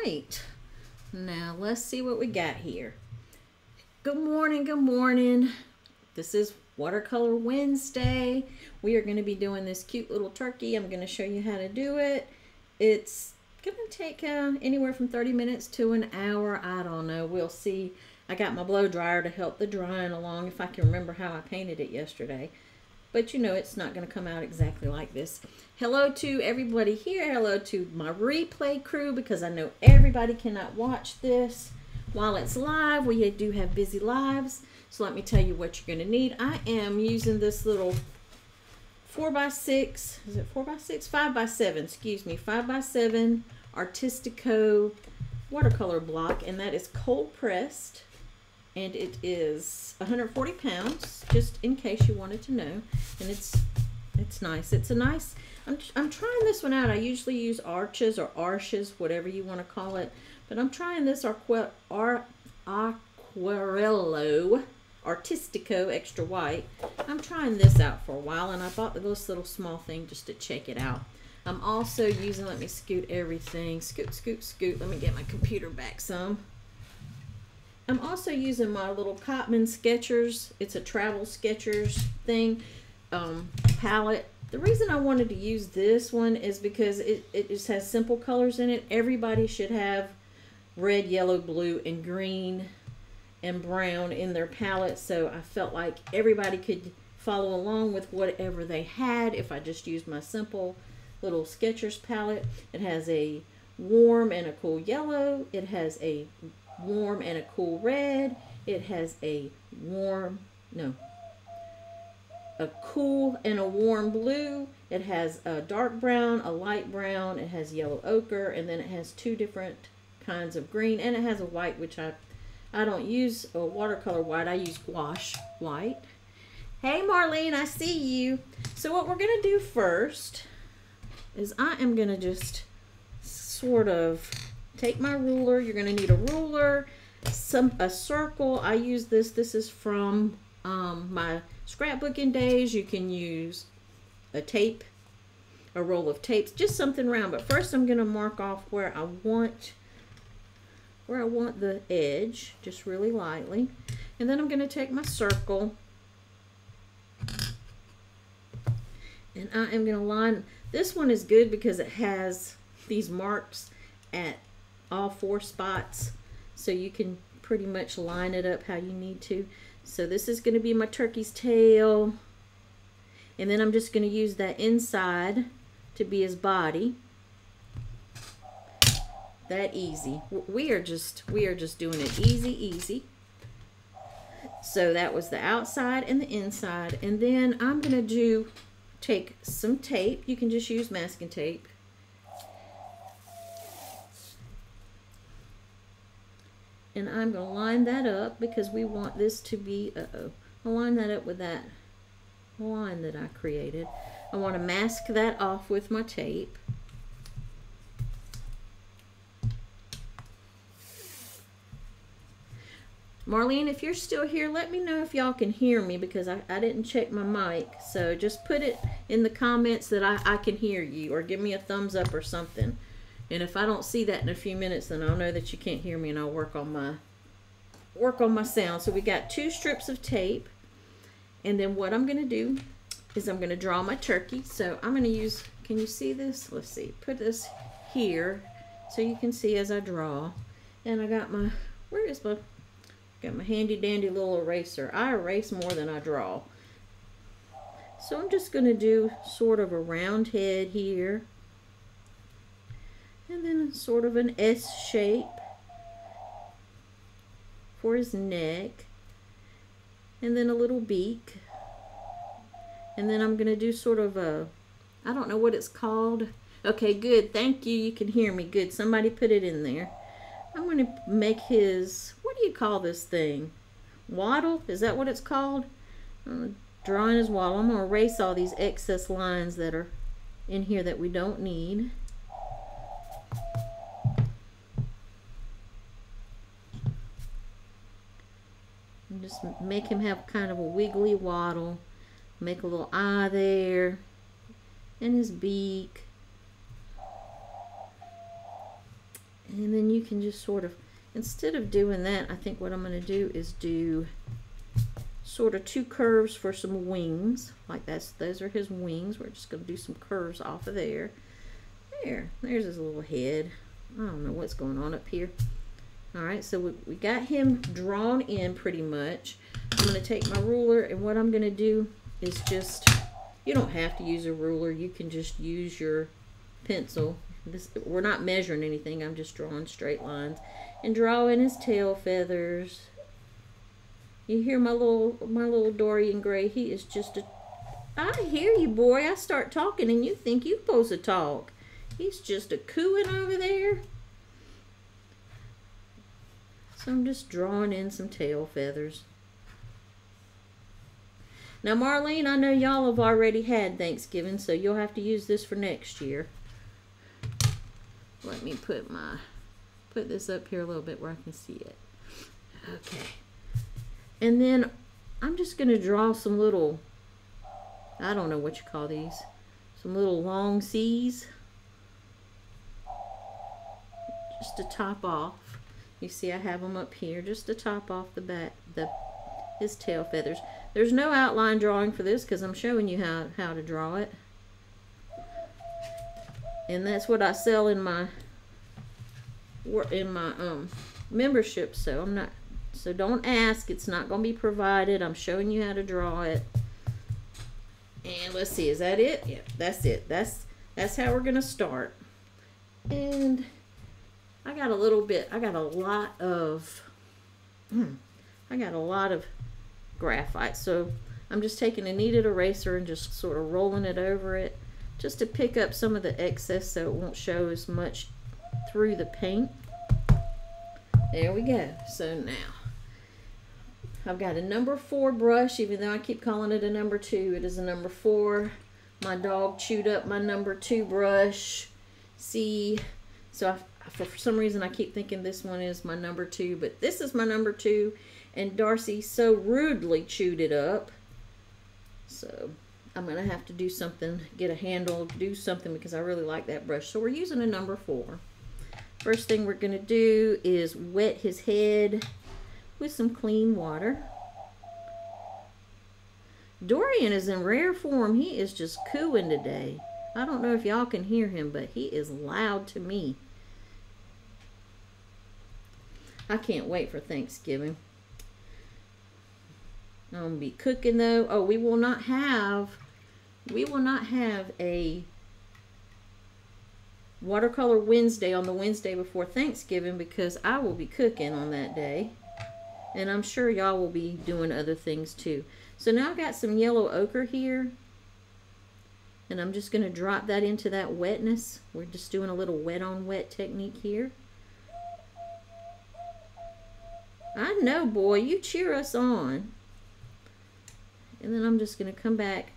right, now let's see what we got here. Good morning, good morning. This is Watercolor Wednesday. We are going to be doing this cute little turkey. I'm going to show you how to do it. It's going to take anywhere from 30 minutes to an hour. I don't know. We'll see. I got my blow dryer to help the drying along if I can remember how I painted it yesterday. But you know it's not going to come out exactly like this. Hello to everybody here. Hello to my replay crew, because I know everybody cannot watch this while it's live. We do have busy lives. So let me tell you what you're going to need. I am using this little 4x6, is it 4x6? 5x7, excuse me, 5x7 Artistico watercolor block, and that is cold pressed. And it is 140 pounds, just in case you wanted to know. And it's nice. It's a nice, I'm trying this one out. I usually use arches or arches, whatever you want to call it. But I'm trying this Aquarello Artistico extra white. I'm trying this out for a while, and I bought this little small thing just to check it out. I'm also using, let me scoot everything. Scoot, scoot, scoot. Let me get my computer back some. I'm also using my little Cotman Sketchers. It's a travel Sketchers thing, palette. The reason I wanted to use this one is because it just has simple colors in it. Everybody should have red, yellow, blue, and green and brown in their palette. So I felt like everybody could follow along with whatever they had if I just used my simple little Skechers palette. It has a warm and a cool yellow. It has a warm and a cool red. It has a cool and a warm blue. It has a dark brown, a light brown. It has yellow ochre, and then it has two different kinds of green, and it has a white, which I don't use a watercolor white. I use gouache white. Hey Marlene, I see you. So what we're gonna do first is I am gonna just sort of take my ruler. You're going to need a ruler, a circle. I use this. This is from my scrapbooking days. You can use a tape, a roll of tapes, just something round. But first I'm going to mark off where I want the edge, just really lightly. And then I'm going to take my circle, and I am going to line. This one is good because it has these marks at all 4 spots, so you can pretty much line it up how you need to. So this is going to be my turkey's tail, and then I'm just going to use that inside to be his body. That easy. We are just doing it easy. So that was the outside and the inside, and then I'm going to take some tape. You can just use masking tape. And I'm going to line that up because we want this to be, I'll line that up with that line that I created. I want to mask that off with my tape. Marlene, if you're still here, let me know if y'all can hear me, because I didn't check my mic. So just put it in the comments that I can hear you, or give me a thumbs up or something. And if I don't see that in a few minutes, then I'll know that you can't hear me, and I'll work on my sound. So we got 2 strips of tape, and then what I'm going to do is I'm going to draw my turkey. So I'm going to use, can you see this? Let's see. Put this here so you can see as I draw. And I got my, got my handy dandy little eraser. I erase more than I draw. So I'm just going to do sort of a round head here. And then sort of an S shape for his neck, and then a little beak, and then I'm going to do sort of a, I don't know what it's called. Okay, good, thank you, you can hear me, good, somebody put it in there. I'm going to make his, what do you call this thing? Waddle, is that what it's called? Drawing his waddle. I'm going to erase all these excess lines that are in here that we don't need. Just make him have kind of a wiggly waddle. Make a little eye there. And his beak. And then you can just sort of, instead of doing that, I think what I'm going to do is do sort of 2 curves for some wings. Like those are his wings. We're just going to do some curves off of there. There's his little head. I don't know what's going on up here. Alright, so we got him drawn in pretty much. I'm going to take my ruler, and what I'm going to do is just, you don't have to use a ruler. You can just use your pencil. We're not measuring anything. I'm just drawing straight lines. And drawing his tail feathers. You hear my little Dorian Gray? He is just a... I hear you, boy. I start talking, and you think you're supposed to talk. He's just a cooing over there. So I'm just drawing in some tail feathers. Now, Marlene, I know y'all have already had Thanksgiving, so you'll have to use this for next year. Let me put this up here a little bit where I can see it. Okay. And then I'm just going to draw some little, I don't know what you call these, some little long C's. Just to top off. You see I have them up here just to top off the back, his tail feathers. There's no outline drawing for this because I'm showing you how to draw it. And that's what I sell in my membership, so don't ask, it's not going to be provided. I'm showing you how to draw it. And let's see, is that it? Yeah, that's it. That's how we're going to start. And I got a lot of graphite, so I'm just taking a kneaded eraser and just sort of rolling it over it just to pick up some of the excess so it won't show as much through the paint. There we go. So now I've got a number 4 brush, even though I keep calling it a number 2. It is a number 4. My dog chewed up my number 2 brush. See, so for some reason I keep thinking this one is my number 2, but this is my number 2, and Darcy so rudely chewed it up. So I'm going to have to do something, get a handle, do something, because I really like that brush. So we're using a number 4. First thing we're going to do is wet his head with some clean water. Dorian is in rare form. He is just cooing today. I don't know if y'all can hear him, but he is loud to me. I can't wait for Thanksgiving. I'm going to be cooking though. Oh, we will not have a Watercolor Wednesday on the Wednesday before Thanksgiving because I will be cooking on that day. And I'm sure y'all will be doing other things too. So now I've got some yellow ochre here. And I'm just going to drop that into that wetness. We're just doing a little wet on wet technique here. I know, boy, you cheer us on. And then I'm just going to come back.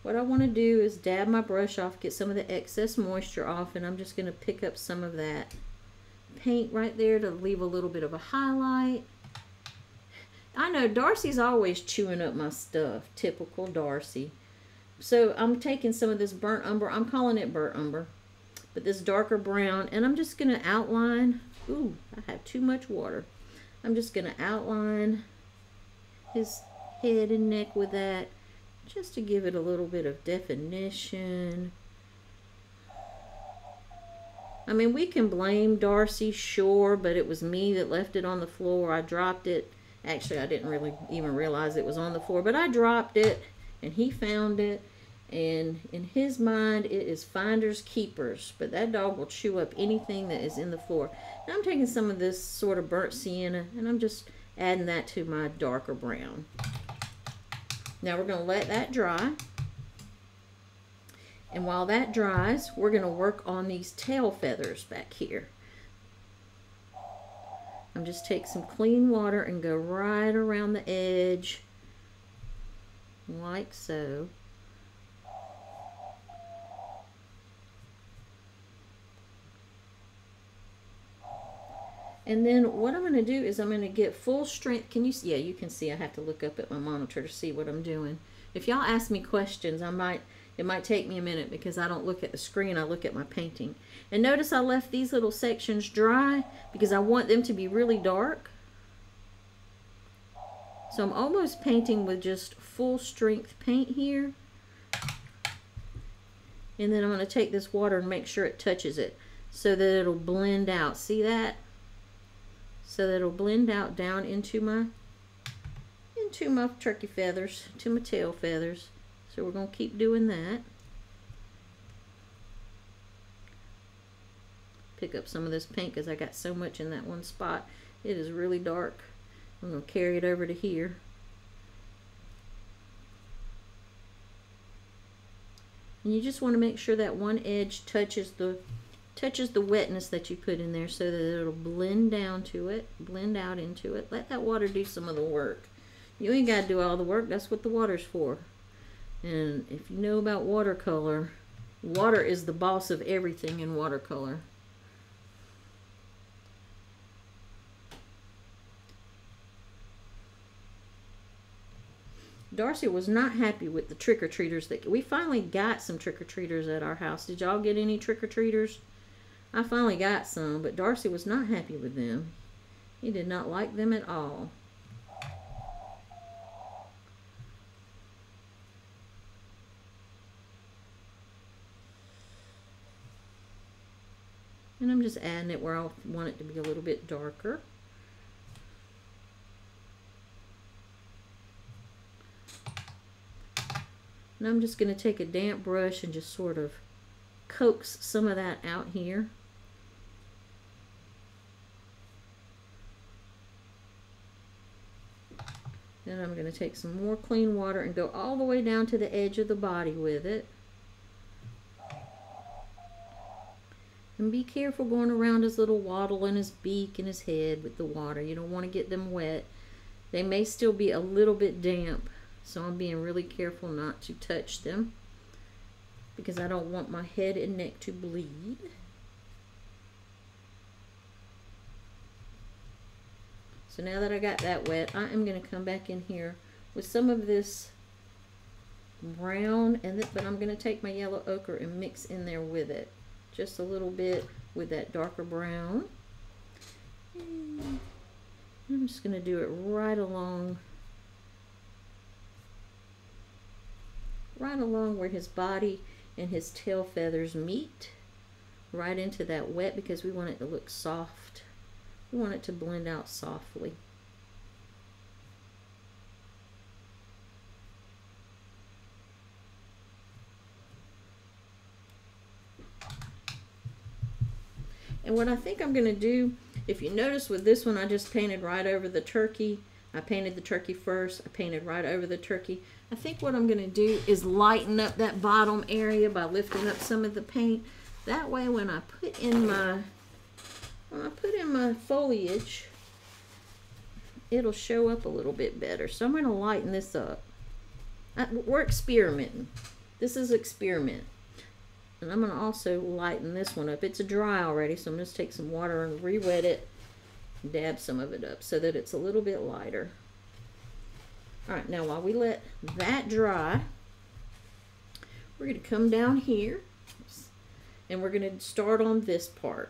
What I want to do is dab my brush off, get some of the excess moisture off, and I'm just going to pick up some of that paint right there to leave a little bit of a highlight. I know Darcy's always chewing up my stuff. Typical Darcy. So I'm taking some of this burnt umber. I'm calling it burnt umber, but this darker brown, and I'm just going to outline. Ooh, I have too much water. I'm just going to outline his head and neck with that, just to give it a little bit of definition. I mean, we can blame Darcy, sure, but it was me that left it on the floor. I dropped it. Actually, I didn't really even realize it was on the floor, but I dropped it, and he found it. And in his mind, it is finders keepers, but that dog will chew up anything that is in the floor. Now I'm taking some of this sort of burnt sienna, and I'm just adding that to my darker brown. Now we're going to let that dry. And while that dries, we're going to work on these tail feathers back here. I'm just take some clean water and go right around the edge, like so. And then what I'm going to do is I'm going to get full strength. Can you see? Yeah, you can see. I have to look up at my monitor to see what I'm doing. If y'all ask me questions, I might It might take me a minute because I don't look at the screen, I look at my painting. And notice I left these little sections dry because I want them to be really dark. So I'm almost painting with just full strength paint here. And then I'm going to take this water and make sure it touches it so that it'll blend out. See that? So that it'll blend out down into my turkey feathers, to my tail feathers. So we're going to keep doing that. Pick up some of this paint because I got so much in that one spot. It is really dark. I'm going to carry it over to here. And you just want to make sure that one edge touches the wetness that you put in there so that it'll blend down to it, blend out into it. Let that water do some of the work. You ain't got to do all the work. That's what the water's for. And if you know about watercolor, water is the boss of everything in watercolor. Darcy was not happy with the trick-or-treaters. That we finally got some trick-or-treaters at our house. Did y'all get any trick-or-treaters? I finally got some, but Darcy was not happy with them. He did not like them at all. And I'm just adding it where I want it to be a little bit darker. And I'm just going to take a damp brush and just sort of coax some of that out here. Then I'm going to take some more clean water and go all the way down to the edge of the body with it. And be careful going around his little wattle and his beak and his head with the water. You don't want to get them wet. They may still be a little bit damp, so I'm being really careful not to touch them because I don't want my head and neck to bleed. So now that I got that wet, I am going to come back in here with some of this brown, but I'm going to take my yellow ochre and mix in there with it. Just a little bit with that darker brown. And I'm just going to do it right along where his body and his tail feathers meet, right into that wet because we want it to look soft. We want it to blend out softly. And what I think I'm going to do, if you notice with this one, I just painted right over the turkey. I painted the turkey first. I painted right over the turkey. I think what I'm going to do is lighten up that bottom area by lifting up some of the paint. That way when I put in my foliage, it'll show up a little bit better. So I'm going to lighten this up. We're experimenting. This is experiment. And I'm going to also lighten this one up. It's dry already, so I'm going to take some water and re-wet it, dab some of it up so that it's a little bit lighter. All right, now while we let that dry, we're going to come down here and we're going to start on this part.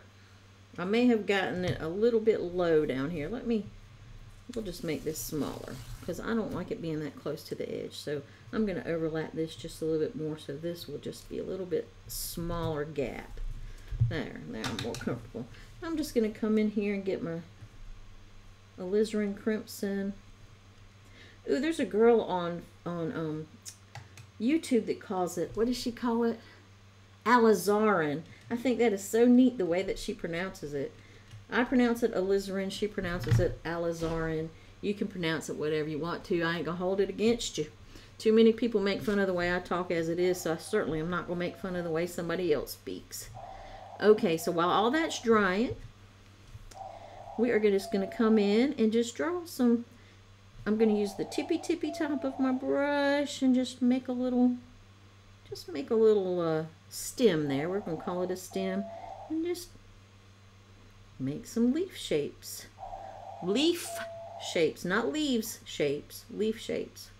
I may have gotten it a little bit low down here. We'll just make this smaller because I don't like it being that close to the edge. So I'm going to overlap this just a little bit more so this will just be a little bit smaller gap. There, now I'm more comfortable. I'm just going to come in here and get my alizarin crimson. Ooh, there's a girl on YouTube that calls it, what does she call it? Alizarin. I think that is so neat the way that she pronounces it. I pronounce it alizarin, she pronounces it alizarin. You can pronounce it whatever you want to. I ain't gonna hold it against you. Too many people make fun of the way I talk as it is, so I certainly am not gonna make fun of the way somebody else speaks. Okay, so while all that's drying, we are just gonna come in and just draw some. I'm gonna use the tippy top of my brush and just make a little stem there. We're gonna call it a stem, and just make some leaf shapes. Leaf shapes, not leaves shapes, leaf shapes.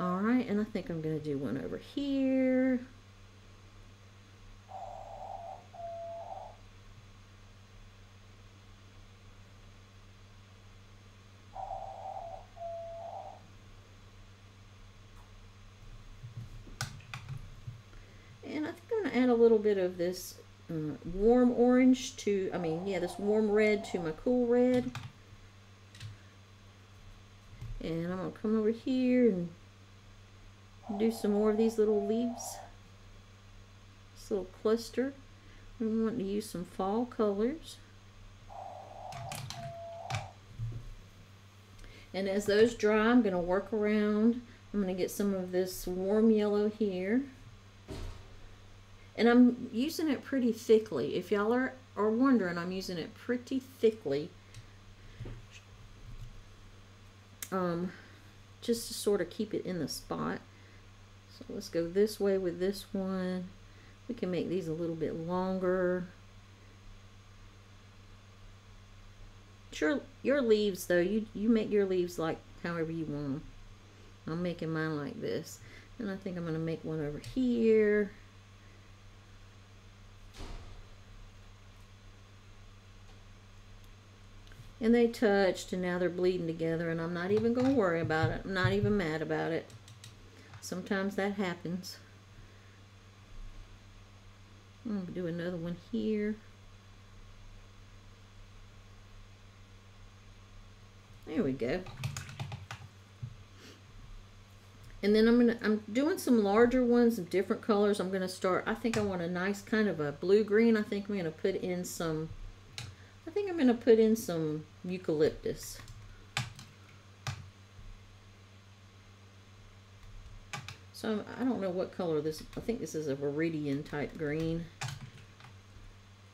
All right, and I think I'm going to do one over here. And I think I'm going to add a little bit of this warm orange to, this warm red to my cool red. And I'm going to come over here and do some more of these little leaves. This little cluster. I'm wanting to use some fall colors. And as those dry, I'm going to work around. I'm going to get some of this warm yellow here. And I'm using it pretty thickly. If y'all are wondering, I'm using it pretty thickly. Just to sort of keep it in the spot. So let's go this way with this one. We can make these a little bit longer. Sure, your leaves though, you make your leaves like however you want them. I'm making mine like this. And I think I'm going to make one over here. And they touched, and now they're bleeding together, and I'm not even going to worry about it. I'm not even mad about it. Sometimes that happens. I'm going to do another one here. There we go. And then I'm doing some larger ones of different colors. I'm going to start, I think I want a nice kind of a blue-green. I think I'm going to put in some eucalyptus. So I don't know what color this, I think this is a viridian type green.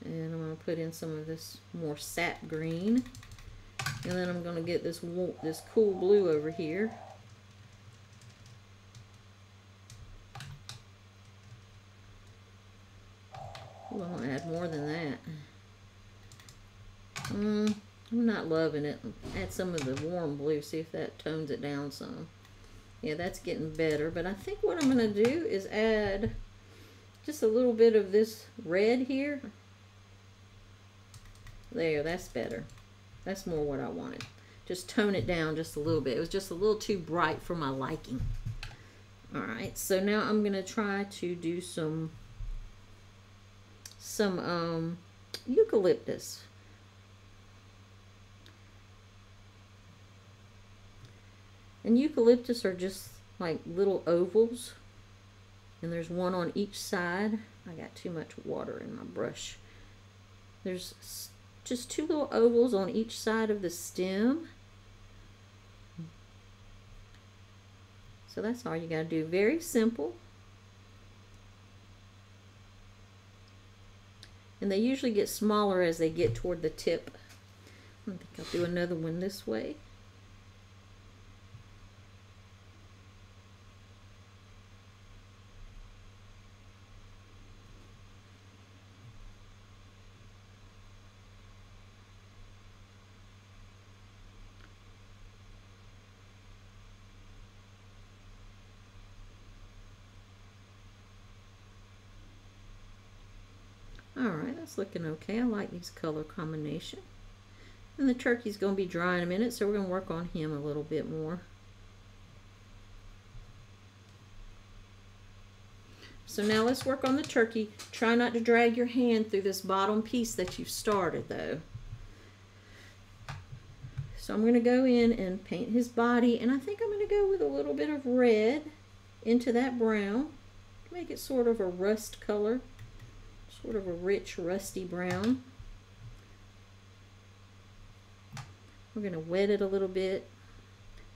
And I'm going to put in some of this more sap green. And then I'm going to get this cool blue over here. Ooh, I'm going to add more than that. I'm not loving it. Add some of the warm blue, see if that tones it down some. Yeah, that's getting better. But I think what I'm going to do is add just a little bit of this red here. There, that's better. That's more what I wanted. Just tone it down just a little bit. It was just a little too bright for my liking. Alright, so now I'm going to try to do some eucalyptus. And eucalyptus are just like little ovals. And there's one on each side. I got too much water in my brush. There's just two little ovals on each side of the stem. So that's all you got to do. Very simple. And they usually get smaller as they get toward the tip. I think I'll do another one this way. Alright, that's looking okay. I like these color combination. And the turkey's going to be dry in a minute, so we're going to work on him a little bit more. So now let's work on the turkey. Try not to drag your hand through this bottom piece that you've started though. So I'm going to go in and paint his body, and I think I'm going to go with a little bit of red into that brown to make it sort of a rust color. Sort of a rich, rusty brown. We're going to wet it a little bit.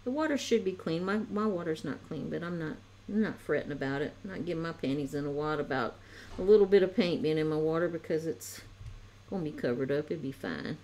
The water should be clean. My water's not clean, but I'm not fretting about it. I'm not getting my panties in a wad about a little bit of paint being in my water because it's going to be covered up. It'll be fine.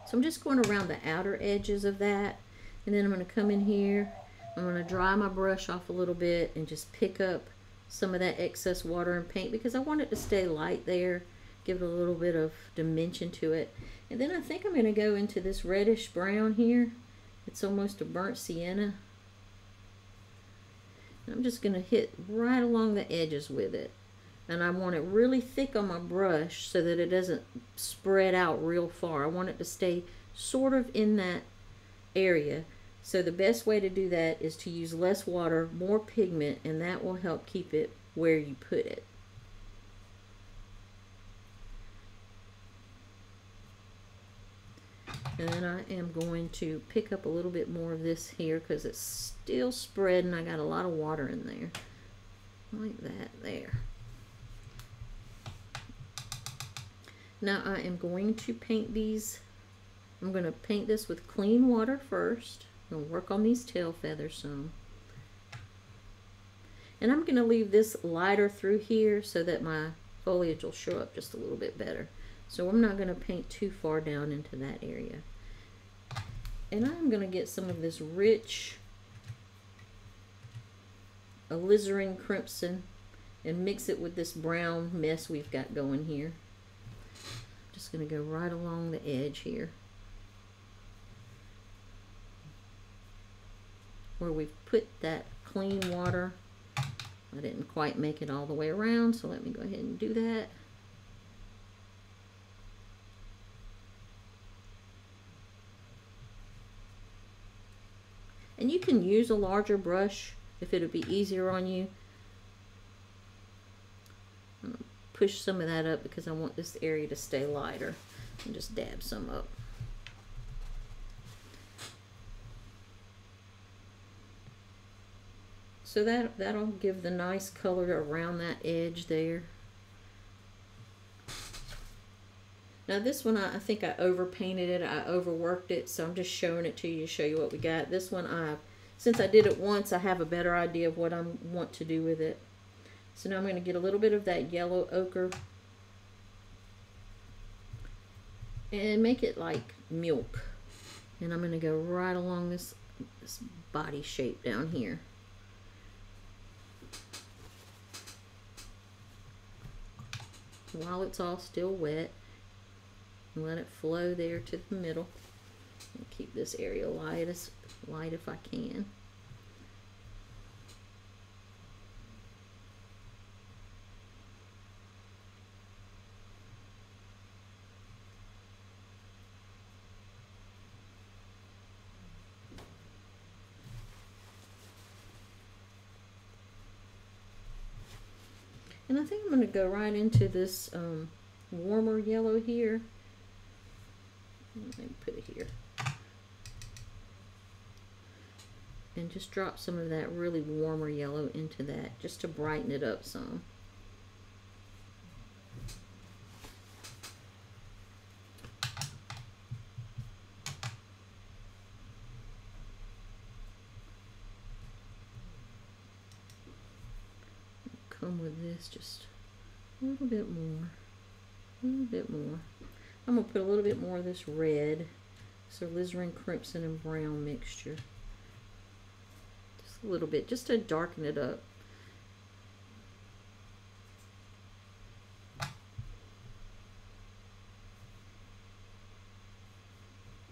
So I'm just going around the outer edges of that. And then I'm going to come in here, I'm going to dry my brush off a little bit and just pick up some of that excess water and paint because I want it to stay light there give it a little bit of dimension to it. And then I think I'm going to go into this reddish brown here. It's almost a burnt sienna. I'm just going to hit right along the edges with it. And I want it really thick on my brush so that it doesn't spread out real far. I want it to stay sort of in that area. So the best way to do that is to use less water, more pigment, and that will help keep it where you put it. And then I am going to pick up a little bit more of this here because it's still spreading. I got a lot of water in there. Like that there. Now I am going to paint these. I'm going to paint this with clean water first. I'm going to work on these tail feathers some. And I'm going to leave this lighter through here so that my foliage will show up just a little bit better. So I'm not going to paint too far down into that area. And I'm going to get some of this rich alizarin crimson and mix it with this brown mess we've got going here. Just going to go right along the edge here, where we've put that clean water. I didn't quite make it all the way around, so let me go ahead and do that. And you can use a larger brush if it would be easier on you. I'm going to push some of that up because I want this area to stay lighter, and just dab some up. So that'll give the nice color around that edge there. Now this one, I think I overpainted it, I overworked it, so I'm just showing it to you to show you what we got. This one, since I did it once, I have a better idea of what I want to do with it. So now I'm going to get a little bit of that yellow ochre and make it like milk. And I'm going to go right along this body shape down here. While it's all still wet, and let it flow there to the middle. I'll keep this area light if I can. And I think I'm going to go right into this warmer yellow here. Let me put it here. And just drop some of that really warmer yellow into that, just to brighten it up some. Come with this just a little bit more, a little bit more. I'm going to put a little bit more of this red, so alizarin crimson and brown mixture. Just a little bit, just to darken it up.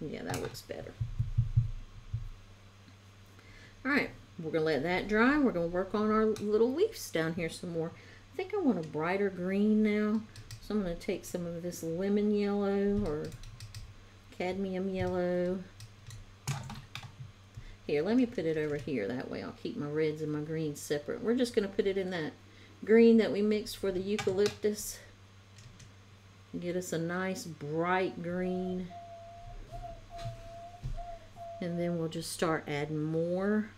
Yeah, that looks better. Alright, we're going to let that dry. We're going to work on our little leaves down here some more. I think I want a brighter green now. So I'm going to take some of this lemon yellow or cadmium yellow. Here, let me put it over here. That way I'll keep my reds and my greens separate. We're just going to put it in that green that we mixed for the eucalyptus. Get us a nice bright green. And then we'll just start adding more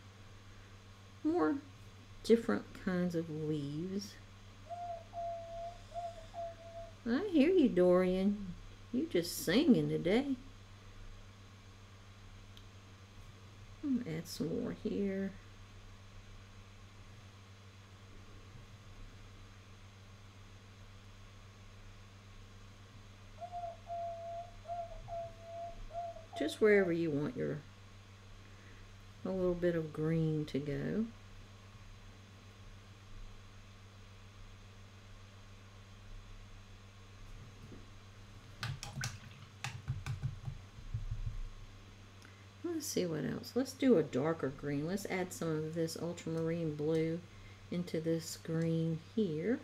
different kinds of leaves. I hear you, Dorian. You just singing today. Add some more here. Just wherever you want a little bit of green to go. Let's see what else. Let's do a darker green. Let's add some of this ultramarine blue into this green here.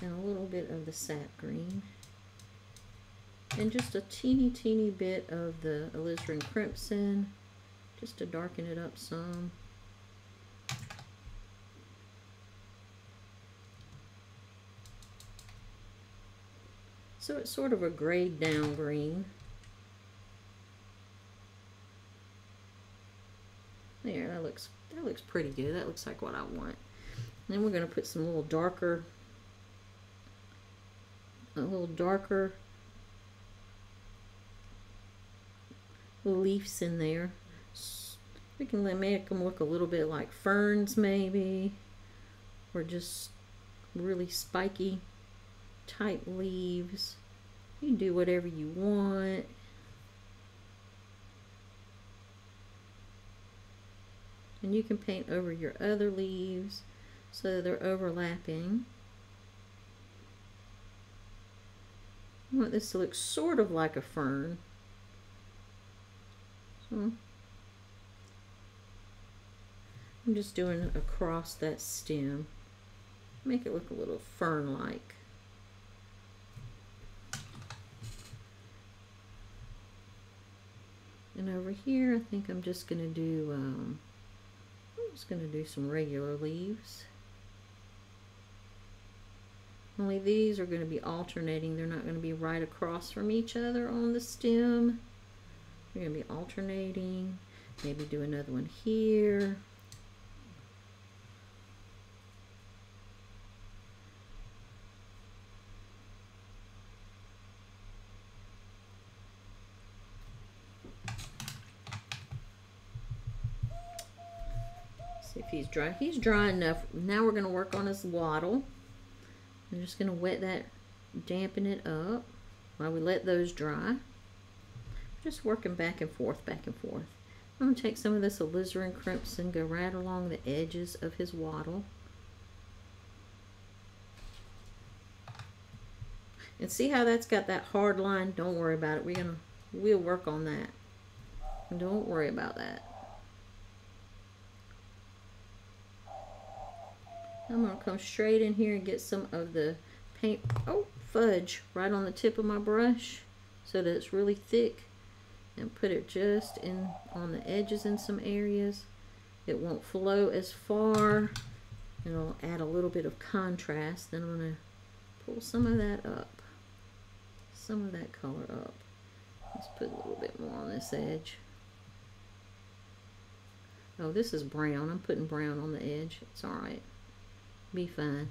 And a little bit of the sap green. And just a teeny bit of the alizarin crimson, just to darken it up some. So it's sort of a grayed down green. There, that looks pretty good. That looks like what I want. And then we're going to put some a little darker leaves in there. We can make them look a little bit like ferns maybe, or just really spiky type leaves. You can do whatever you want. And you can paint over your other leaves so that they're overlapping. I want this to look sort of like a fern. So I'm just doing across that stem. Make it look a little fern-like. And over here, I think I'm just going to do some regular leaves. Only these are going to be alternating. They're not going to be right across from each other on the stem. They're going to be alternating. Maybe do another one here. See if he's dry. He's dry enough. Now we're going to work on his wattle. I'm just going to wet that, dampen it up while we let those dry. Just working back and forth, back and forth. I'm going to take some of this alizarin crimson, go right along the edges of his wattle. And see how that's got that hard line? Don't worry about it. We'll work on that. Don't worry about that. I'm going to come straight in here and get some of the paint, oh fudge, right on the tip of my brush so that it's really thick, and put it just in on the edges in some areas. It won't flow as far. It'll add a little bit of contrast. Then I'm going to pull some of that up, some of that color up. Let's put a little bit more on this edge. Oh, this is brown. I'm putting brown on the edge. It's alright. Be fine.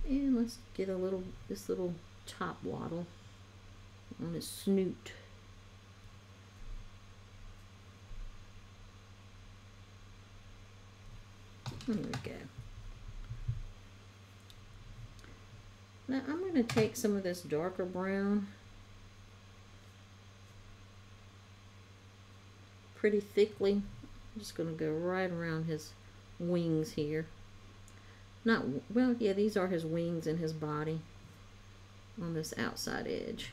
And let's get this little top wattle on his snoot. There we go. Now I'm going to take some of this darker brown, pretty thickly. I'm just going to go right around his wings here. Well, yeah, these are his wings and his body on this outside edge.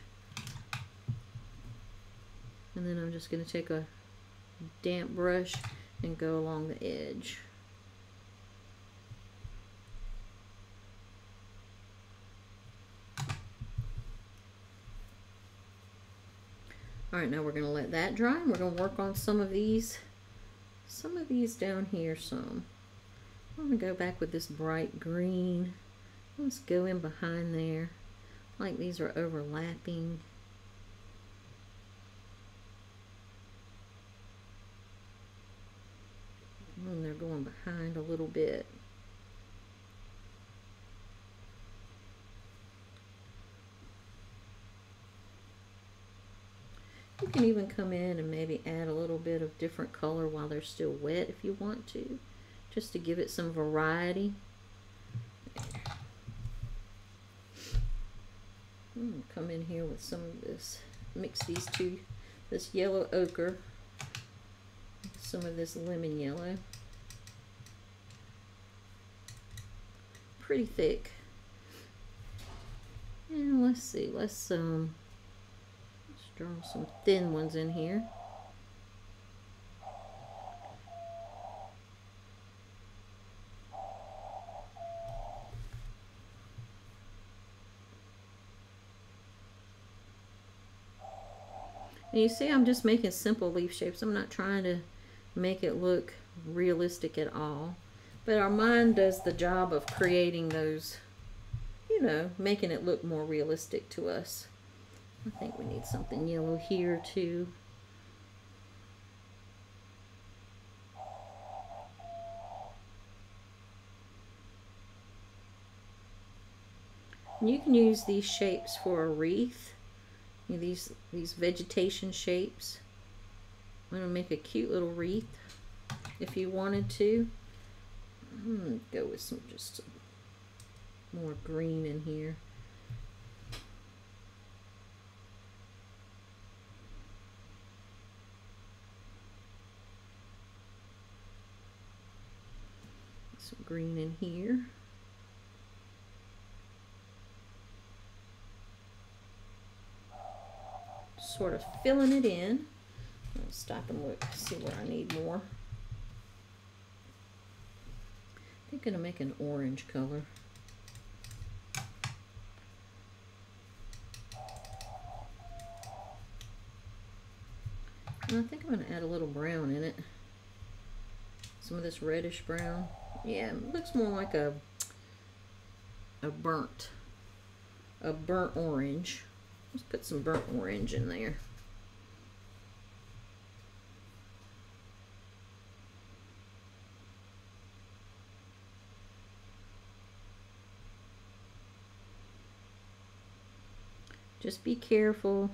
And then I'm just going to take a damp brush and go along the edge. Alright, now we're going to let that dry, and we're going to work on some of these down here some. I'm going to go back with this bright green. Let's go in behind there, like these are overlapping. And they're going behind a little bit. You can even come in and maybe add a little bit of different color while they're still wet if you want to, just to give it some variety. I'm going to come in here with some of this, mix these two, this yellow ochre, some of this lemon yellow. Pretty thick. And let's see, let's Draw some thin ones in here. And you see, I'm just making simple leaf shapes. I'm not trying to make it look realistic at all. But our mind does the job of creating those, you know, making it look more realistic to us. I think we need something yellow here too. And you can use these shapes for a wreath. You know, these vegetation shapes. I'm going to make a cute little wreath if you wanted to. I'm going to go with some more green in here. Some green in here. Sort of filling it in. I'll stop and look, see where I need more. I think I'm going to make an orange color. And I think I'm going to add a little brown in it. Some of this reddish brown. Yeah, it looks more like a burnt orange. Let's put some burnt orange in there. Just be careful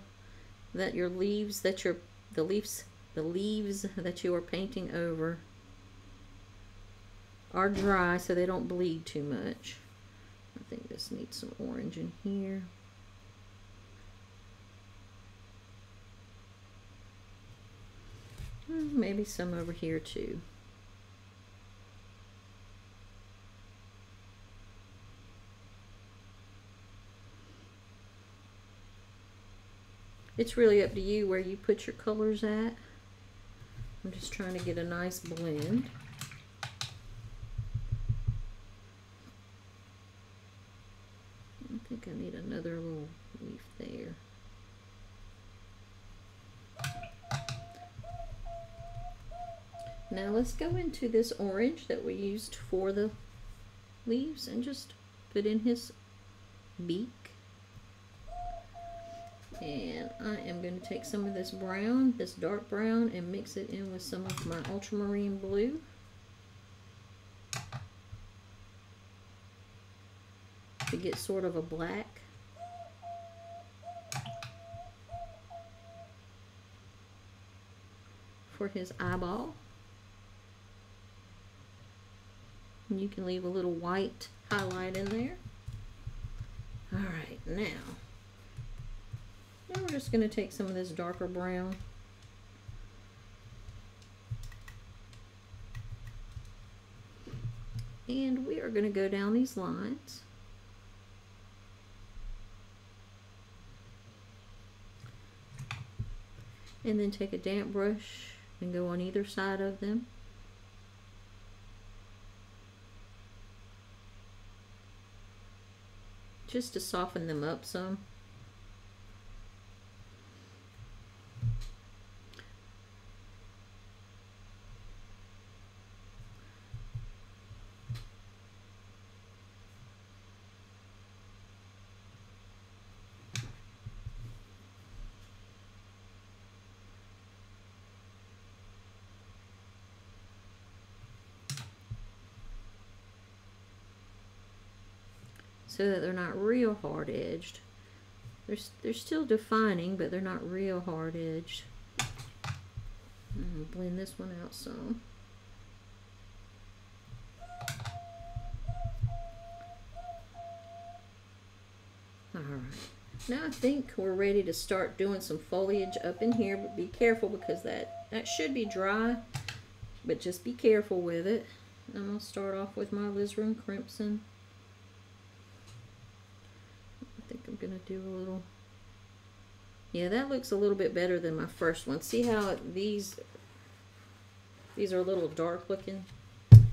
that your leaves that the leaves that you are painting over are dry so they don't bleed too much. I think this needs some orange in here. Maybe some over here too. It's really up to you where you put your colors at. I'm just trying to get a nice blend. I think I need another little leaf there. Now let's go into this orange that we used for the leaves and just put in his beak. And I am going to take some of this brown, this dark brown, and mix it in with some of my ultramarine blue. To get sort of a black. For his eyeball. And you can leave a little white highlight in there. Alright, now we're just going to take some of this darker brown. And we are going to go down these lines. And then take a damp brush and go on either side of them. Just to soften them up some. So that they're not real hard edged. They're still defining, but they're not real hard edged. Blend this one out some. Alright, now I think we're ready to start doing some foliage up in here, but be careful because that should be dry, but just be careful with it. I'm going to start off with my alizarin crimson. I think I'm going to do a little Yeah, that looks a little bit better than my first one. See how these are a little dark looking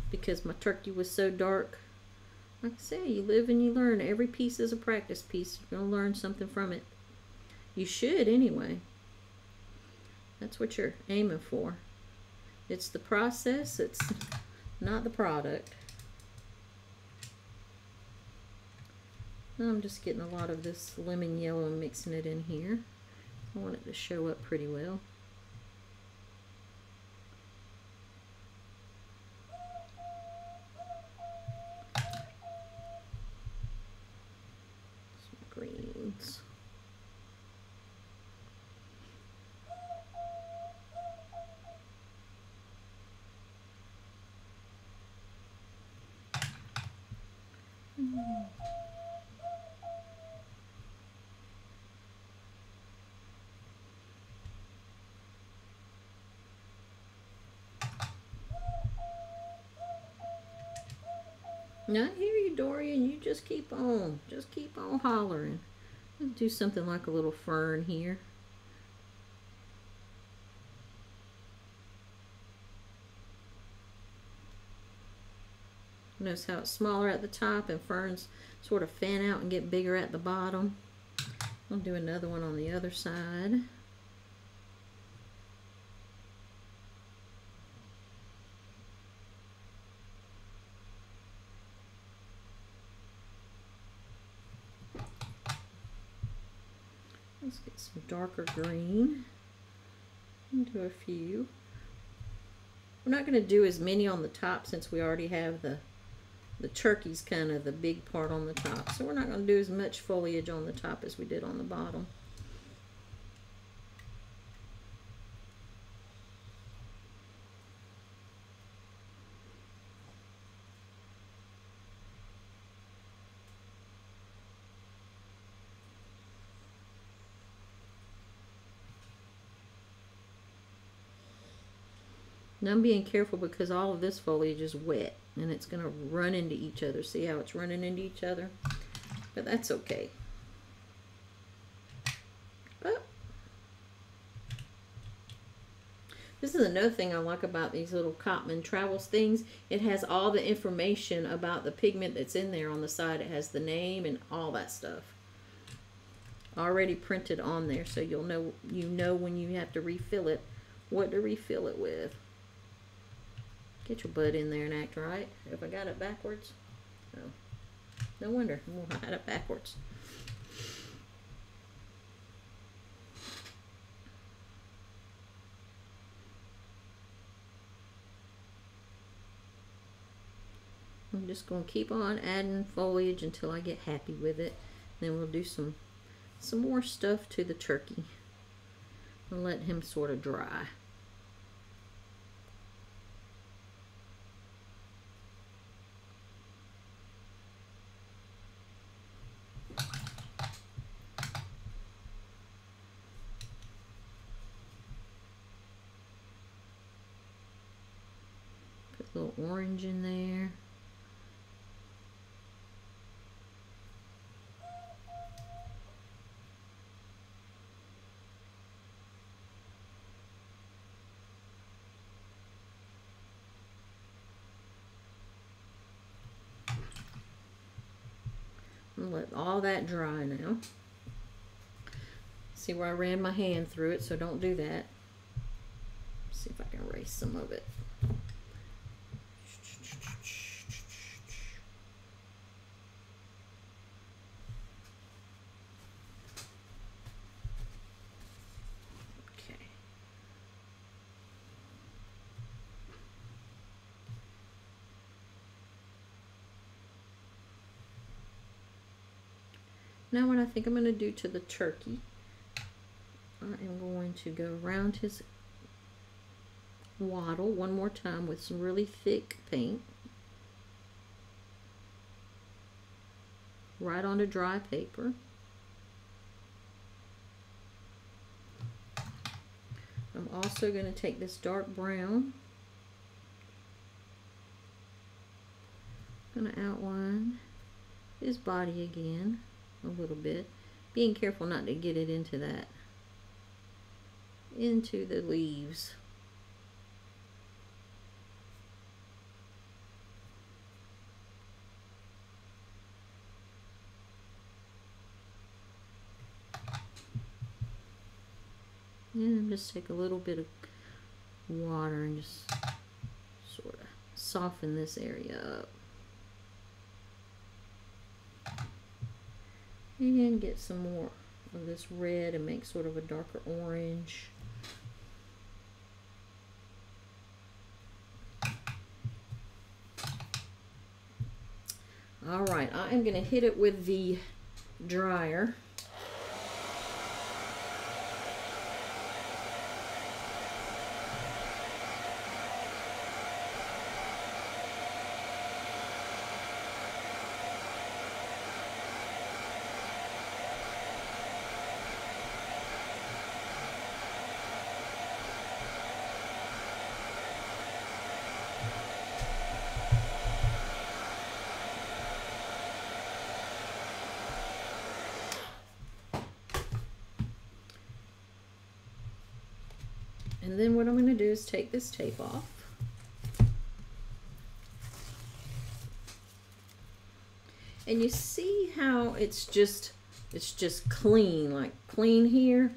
because my turkey was so dark. Like I say, you live and you learn. Every piece is a practice piece. You're going to learn something from it. You should anyway. That's what you're aiming for. It's the process. It's not the product. I'm just getting a lot of this lemon yellow and mixing it in here. I want it to show up pretty well. Some greens. Now, I hear you, Dorian. You just keep on hollering. Let's do something like a little fern here. Notice how it's smaller at the top and ferns sort of fan out and get bigger at the bottom. I'll do another one on the other side. Let's get some darker green and do a few. We're not going to do as many on the top since we already have the turkey's kind of the big part on the top. So we're not going to do as much foliage on the top as we did on the bottom. Now I'm being careful because all of this foliage is wet and it's going to run into each other. See how it's running into each other? But that's okay. Oh. This is another thing I like about these little Cotman Travels things. It has all the information about the pigment that's in there on the side. It has the name and all that stuff already printed on there, so you'll know, when you have to refill it, what to refill it with. Get your butt in there and act right. If I got it backwards, oh, no wonder. I had it backwards. I'm just going to keep on adding foliage until I get happy with it. Then we'll do some more stuff to the turkey and let him sort of dry. Put a little orange in there. Let all that dry now. See where I ran my hand through it, so don't do that. See if I can erase some of it. Okay. Now what I think I'm going to do to the turkey, I am going to go around his wattle one more time with some really thick paint. Right onto dry paper. I'm also going to take this dark brown. I'm going to outline his body again a little bit, being careful not to get it into that into the leaves. And just take a little bit of water and just sort of soften this area up. And get some more of this red and make sort of a darker orange. All right, I am going to hit it with the dryer. And then what I'm going to do is take this tape off. And you see how it's just clean, like clean here.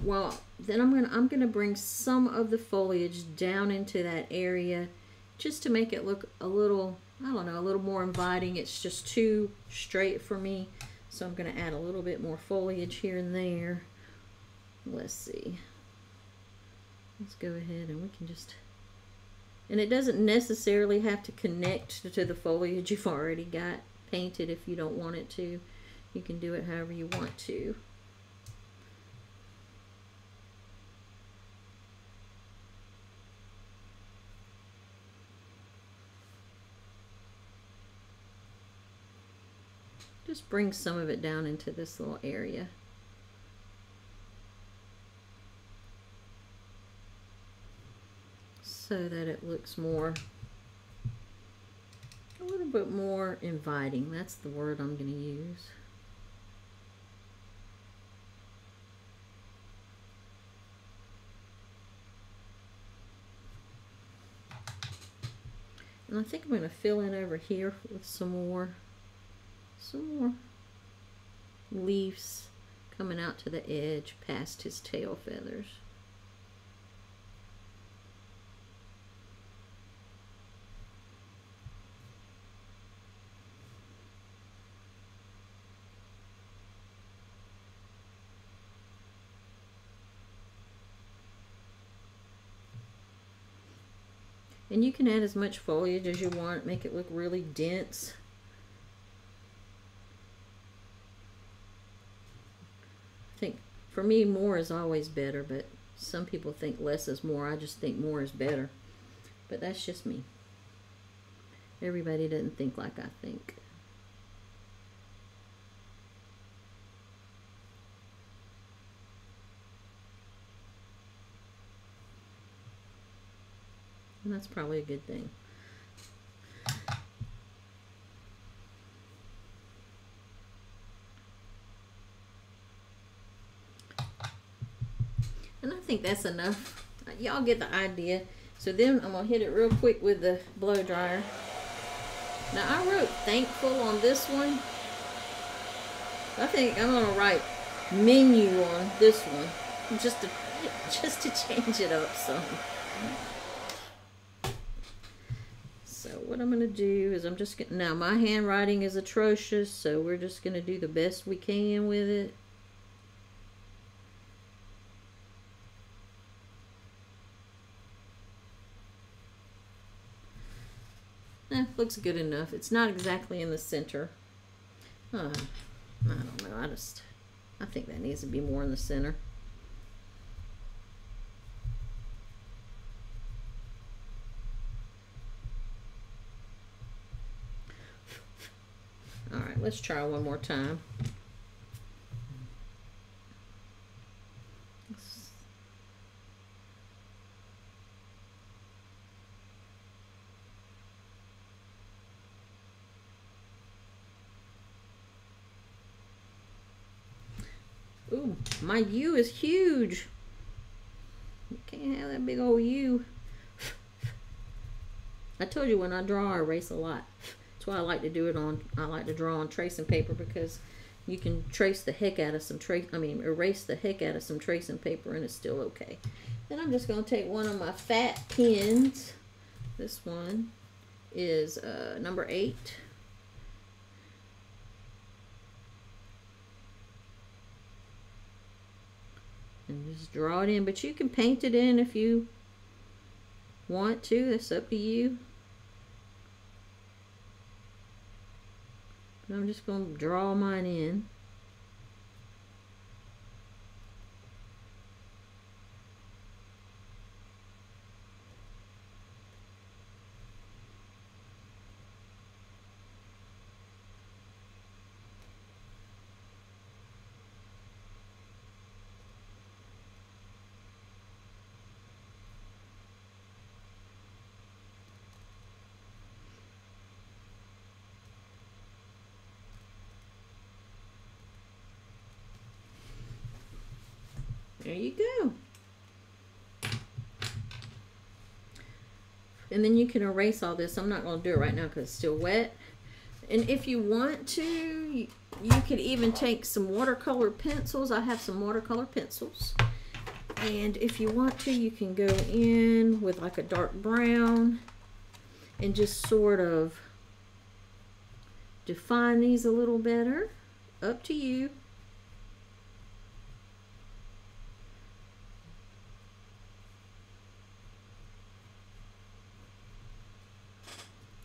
Well, then I'm gonna bring some of the foliage down into that area just to make it look a little, I don't know, a little more inviting. It's just too straight for me. So I'm gonna add a little bit more foliage here and there. Let's see. Let's go ahead and we can just, and it doesn't necessarily have to connect to the foliage you've already got painted if you don't want it to. You can do it however you want to. Just bring some of it down into this little area. So that it looks more, a little bit more inviting. That's the word I'm going to use. And I think I'm going to fill in over here with some more leaves coming out to the edge past his tail feathers. And you can add as much foliage as you want, make it look really dense. I think for me more is always better, but some people think less is more. I just think more is better. But that's just me. Everybody doesn't think like I think. And that's probably a good thing. And I think that's enough. Y'all get the idea. So then I'm going to hit it real quick with the blow dryer. Now I wrote thankful on this one. I think I'm going to write menu on this one. Just to change it up some. So what I'm going to do is I'm just going to, now my handwriting is atrocious, so we're just going to do the best we can with it. Looks good enough. It's not exactly in the center. I don't know. I think that needs to be more in the center. All right, let's try one more time. Ooh, my U is huge. Can't have that big old U. I told you when I draw, I erase a lot. That's why I like to do it on, I like to draw on tracing paper, because you can trace the heck out of some erase the heck out of some tracing paper and it's still okay. Then I'm just going to take one of my fat pens. This one is number 8. And just draw it in, but you can paint it in if you want to. That's up to you. But I'm just going to draw mine in. There you go. And then you can erase all this. I'm not going to do it right now because it's still wet. And if you want to, you could even take some watercolor pencils. I have some watercolor pencils. And if you want to, you can go in with like a dark brown and just sort of define these a little better. Up to you.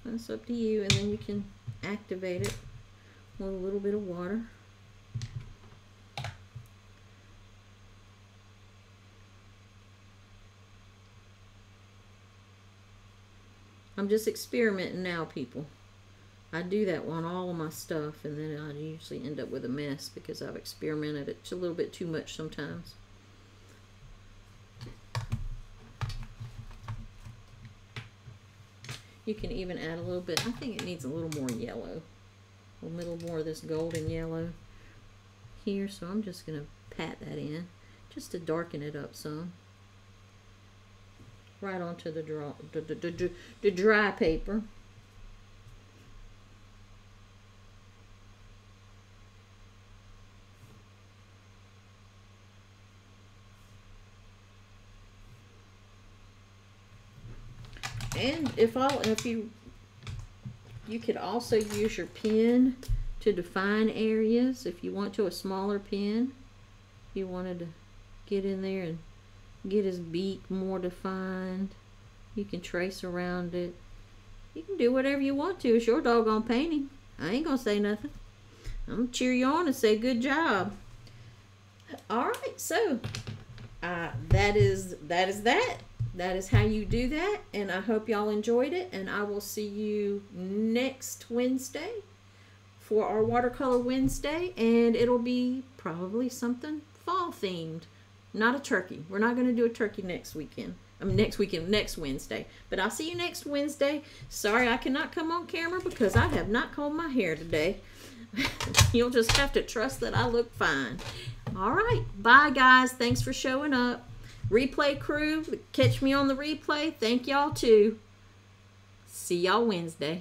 That's up to you, and then you can activate it with a little bit of water. I'm just experimenting now, people. I do that on all of my stuff, and then I usually end up with a mess because I've experimented it a little bit too much sometimes. You can even add a little bit. I think it needs a little more yellow. A little more of this golden yellow here. So I'm just going to pat that in just to darken it up some. Right onto the dry paper. And if you could also use your pen to define areas if you want to, a smaller pen. If you wanted to get in there and get his beak more defined, you can trace around it. You can do whatever you want to. It's your doggone painting. I ain't gonna say nothing. I'm gonna cheer you on and say good job. All right, so that is that. That is how you do that, and I hope y'all enjoyed it, and I will see you next Wednesday for our Watercolor Wednesday, and it'll be probably something fall themed, not a turkey. We're not going to do a turkey next weekend. Next Wednesday. But I'll see you next Wednesday. Sorry I cannot come on camera because I have not combed my hair today. You'll just have to trust that I look fine. All right, bye guys. Thanks for showing up. Replay crew, catch me on the replay. Thank y'all too. See y'all Wednesday.